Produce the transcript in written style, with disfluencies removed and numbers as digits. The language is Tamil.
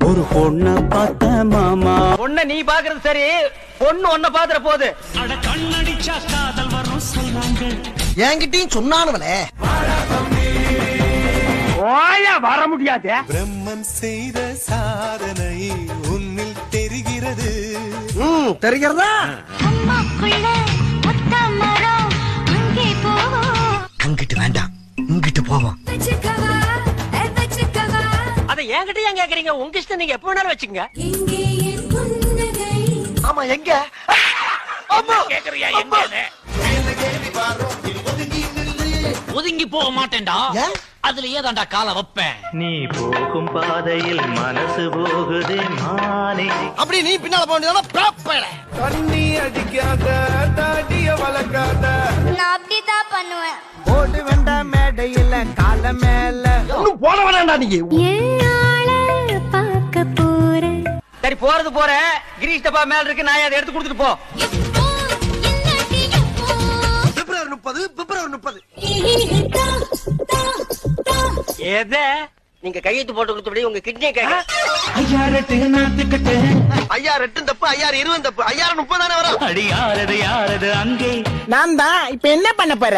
ஒரு பொண்ண பார்த்த மாமா. பொண்ண நீ பாக்குறது சரி, பொண்ணு ஒன்ன பாத்துற போது. அட கண்ணடிச்சா காதல் வரும் சொல்றாங்க. என்கிட்டயும் சொன்னானுவலே. ஓயா வர முடியாது. பிரம்மன் செய்த சாதனை உன்னில் தெரிகிறது. தெரிகிறதா? அங்கிட்டு வேண்டாம், இங்கிட்டு போவோம். அத என்கிட்ட ஏன் கேக்குறீங்க? உங்க இஷ்டம், நீங்க எப்ப வேணாலும் வச்சுங்க. ஆமா, எங்க கேக்குறியா எங்க? ஒதுங்கி போக மாட்டேன்டா. அதுல ஏதாண்டா கால வைப்பேன். நீ போகும் பாதையில் மனசு போகுதே மானே. அப்படி நீ பின்னால போக வேண்டியதான. தண்ணி அடிக்காத, தாடிய வளர்க்காத. நான் அப்படிதான் பண்ணுவேன். ஓடு வேண்டாம் மேடையில கால மேல. ஒண்ணும் போட வேண்டாம்டா நீங்க. பார்க்க போறேன். சரி, போறது போற. கிரீஷ் டப்பா மேல இருக்கு, நான் அதை எடுத்து கொடுத்துட்டு போ. பிப்ரவரி 30, பிப்ரவரி 30. எதை நீங்க கையெழுத்து போட்டு கொடுத்தபடி உங்க கிட்னியை கேட்க. ஐயா ரெட்டு நாத்துக்கட்டு. ஐயா 2 தப்பு, ஐயா 20 தப்பு, ஐயா 30 தானே வரும். அடி யாரது யாரது அங்கே. நான் தான். இப்ப என்ன பண்ண போற?